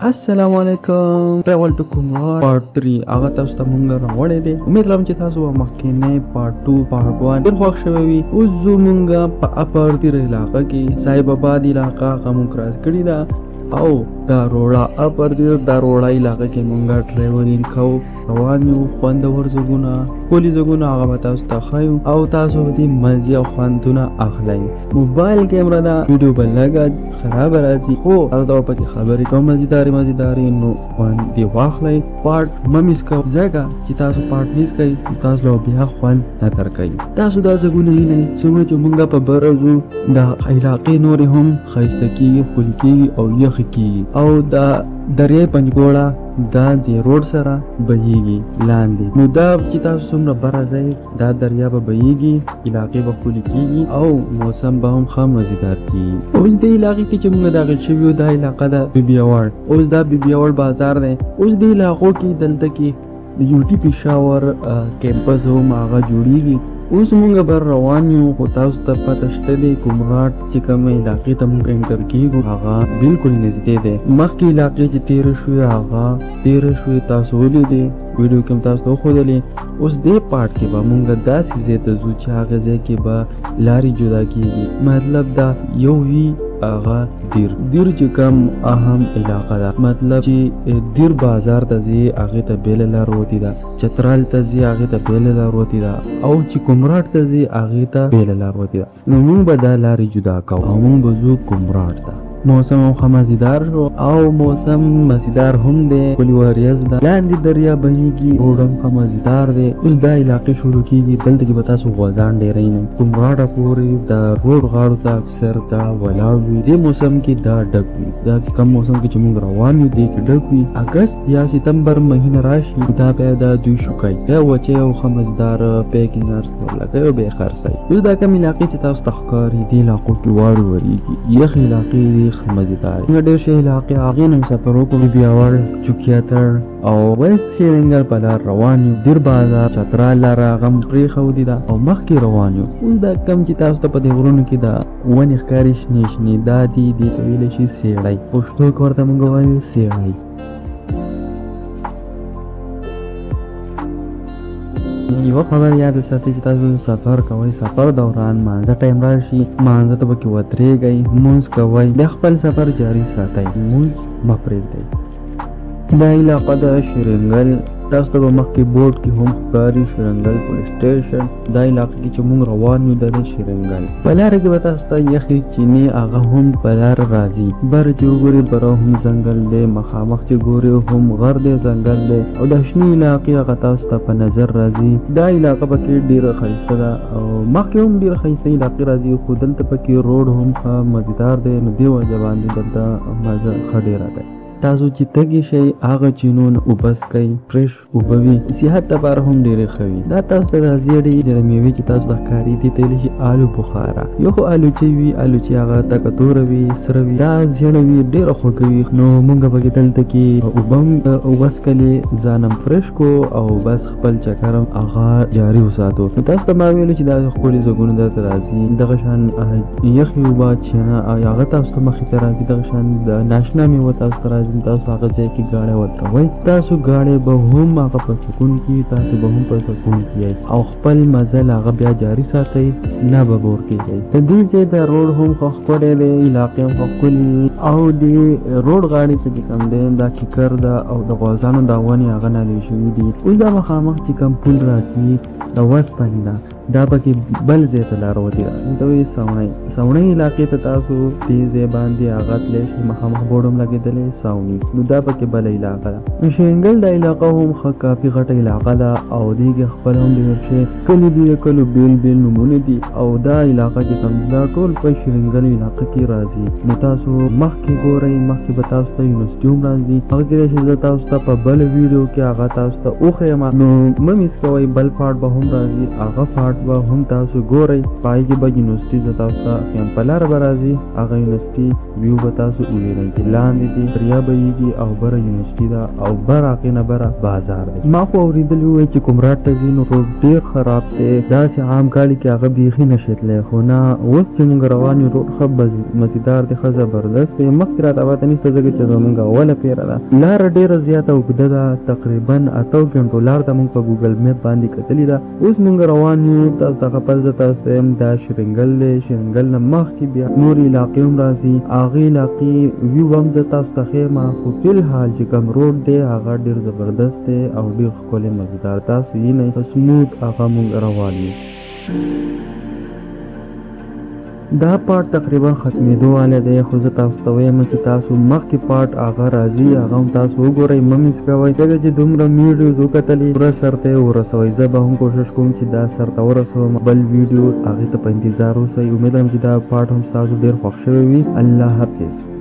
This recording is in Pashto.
السلام علیکم ټریول ټو کومرات پارت 3 هغه تاسو ته مونږ راوړی دی. امید لرم چې تاسو به مخکینی پارت 2 پارت 1 ډېر خوښ شوی وي. اوس زه مونږ په اپر تیر علاقه کې صاحب آباد علاقه هغه مونږ کراس کړې ده او داروړه اپر تیر داروړه علاقه کې مونږ ټریولینګ کوو. روان یو خوندور ځایونه ښکلي ځایونه هغه به تاسو ته ښایو او تاسو به دې مزې او خوندونه اخلئ. موبایل کیمره ده ویډیو به لږه خرابه راځي خو تاسو ته به پکې خبرې کوم مزیدارې نو خوند دې واخلئ. پارت مه میس کوئ ځکه چې تاسو پارت میس کوئ تاسو له بیا خوند نه درکوي. تاسو دا ځایونه وینئ څومره چې مونږ په بره ځو دا علاقې نورې هم ښایسته کېږي ښکلي کېږي او یخې کېږي او دا دریای پنجګوړه دا د روډ سره بهیږي لاندې. نو دا چې تاسو څومره بره ځئ دا دریا به بهیږي علاقې به ښکلي کېږي او موسم به هم ښه مزیدار کېږي. اوس دې علاقې کې چې موږ داخل شوي یو دا علاقه ده بیبي اواړ. اوس دا بیبي اواړ بازار دی. اوس دې علاقو کې دلته کې د یو ټي پېښور کیمپس هم هغه جوړېږي. اوس مونږ بر روان یو خو تاسو ته پته شته دی کومرات چې کومې علاقې ته مونږ انټر کېږو هغه بالکل نږدې دی. مخکې علاقې چې تېره شوې هغه تېره شوې تاسو ولیدې ویډیو کې هم تاسو ته وښودلې. اوس دې پارت کې به مونږ داسې ځای ته ځو چې هغه ځای کې به لارې جدا کېږي. مطلب دا یو وي هغه دیر چې کم اهم علاقه ده. مطلب چې دیر بازار ته ځي هغې ته بیله لار وتې ده. چترال ته ځي هغې ته بیله لار وتې ده او چې کومرات ته ځي هغې ته بیله لار وتې ده. نو مونږ به دا لارې جدا کوو او مونږ به ځو کومرات ته. موسم هم ښه مزیدار شو او موسم مزیدار هم دی ښکلي وریځ ده لاندې دریا بهیږي روډ هم ښه مزیدار دی. اوس دا علاقې شروع کېږي دلته کې به تاسو غوزان ډېری نه کومراټه پورې د روډ غاړو ته اکثر دا ولاړ وي. دې موسم کې دا ډک وي. دا کم موسم کې چې موږ روان یو دې کې ډک وي. اګست یا ستمبر مهینه راشي دا بیا دا دوی شوکوي بیا وچې او ښه مزیدار پیکینګرز ورلګوي او بیا خرڅوي. اوس دا کم علاقې چې تاسو ته ښکاري دې علاقو کې واړه ورېږي یخ علاقې دي مزیدار. موږ ډېر شي علاقې هغې نه سفر وکړو. بیبي اواړ چوکیاتر او ویسټ شیرنګل په لار روان یو. دیر بازار چترال لاره هغه هم پرېښودې ده او مخکې روان یو. اوس دا کم چې تاسو ته په دې غرونو کې دا ونې ښکاري شنې شنې دا دي دې ته ویلی شي سیړی. پښتو کې ورته موږ وایو سیړی. یوه خبر یاد وساتئ چې تاسو سفر کوئ سفر دوران مانځه ټایم راشي مانځه ته پکې ودرېږئ لمونځ کوئ بیا خپل سفر جاري ساتئ لمونځ مه پرېږدئ. دا علاقه ده شیرنګل. تاسو ته به مخکې بورډ کې هم ښکاري شیرنګل پولیس سټیشن. دا علاقه کې چې موږ روان یو دا دی شیرنګل. په لاره کې به تاسو ته یخې چینې هغه هم په لاره راځي. بر چې وګورئ بره هم ځنګل دی مخامخ چې ګورئ هم غر دی ځنګل دی او دا شنې علاقې هغه تاسو ته په نظر راځي. دا علاقه پکې ډېره ښایسته ده او مخکې هم ډېره ښایسته علاقې راځي خو دلته پکې روډ هم ښه مزیدار دی نو دې وجه باندې دلته مزه ښه ډېره ده. تاسو چې تږي شئ هغه چینونه اوبه څکئ فرش اوبه وي صحت لپاره هم ډېرې ښه وي. دا تاسو ته راځي ډېرې میوې چې تاسو ته ښکاري دې ته ویلی شي آلو بخاره. یو خو الوچې وي الوچې هغه تکه توره وي سره وي دا زیړه وي ډېره خوږه وي. نو مونږ پکې دلته کې اوبه هم وڅکلې ځان هم فرش کو او بس خپل چکر هم هغه جاري وساتو. نو تاسو ته ما ویلو چې داسې ښکلي ځایونه درته راځي دغه شان یخې اوبه چینه هغه تاسو ته مخې ته راځي. دغه شان د ناشنا میوه تاسو ته راځي. تاسو هغه ځای کې ګاډی ودروئ تاسو ګاډی به هم هغه په سکون کې تاسو به هم په سکون کې یئ او خپل مزل هغه بیا جاري ساتئ نه به بور کېږئ. د دې ځای د روډ هم ښه ښکلی دی علاقې هم ښه ښکلي او د روډ غاړې ته چې کوم دی دا کیکر ده او د غوزانو دا ونې هغه نالې شوي دي. اوس دا مخامخ چې کوم پل راځي د وسپنې ده دا پکې بل ځای ته لاره وتې ده ته وایي ساونۍ علاقې ته تاسو دې ځای باندې هغه تلی شئ مخامخ بورډ هم لګېدلی ساوني نو دا پکې بله علاقه ده. شیرنګل دا علاقه هم ښه کافي غټه علاقه ده او دې کې خپل هم ډېر شی کلي دي د کلو بیل بیل نومونه دي او دا علاقه چې کوم دا ټول په شیرنګل علاقه کې راځي. نو تاسو مخکې ګورئ مخکې به تاسو ته یونیورسټي هم راځي هغه کېدای شي زه تاسو ته په بله ویډیو کې هغه تاسو ته وښیم. نو مه میس کوئ بل پارټ به هم راځي هغه پارټ به هم تاسو ګورئ. پای کې به یونیورسيټي ز تاسو ته خیم په لار به راځي. هغه یونیورسيټي ویو به تاسو وګورئ چې لاندې دي دریا بهیږي او بره یونیورسيټي ده او بره هغې نه بره بازار دی. ما خو اورېدلي وی چې کومراټ ته ځي نو روډ ډېر خراب دی. داسې عام کالي کې هغه بیخي نشي تللی، خو نه اوس چې موږ روان یو روډ ښه مزیدار دی، ښه زبردست دی. مخکې راته پته نشته ځکه چې زموږ اوله پیره ده. لاره ډېره زیاته اوږده ده، تقریبا 8 غنټو لار ته موږ په ګوګل میپ باندې کتلې ده. اوس موږ روان یو. تاسو ته ښه پته ده، تاسو ته یم دا شرنګل دی. شرنګل نه مخکې بیا نورې علاقې هم راځي. هغې علاقې ویو هم زه تاسو ته ښیم، خو فلحال چې کوم روډ دی هغه ډېر زبردست دی او ډېر ښکلی مزیدار. تاسو یې نه سموت هغه موږ روان یو. دا پارت تقریبا ختمېدو والا دی، خو زه تاسو ته وایم چې تاسو مخکې پارت هغه راځي، هغه هم تاسو وګورئ، مه میس کوئ. ځکه چې دومره ویډیوز وکتلې پوره سر ته یې ورسوئ. زه به هم کوشش کوم چې دا سر ته ورسوم. بل ویډیو هغې ته په انتظار اوسئ. امید لرم چې دا پارت هم ستاسو ډېر خوښ شوی وي. الله حافظ.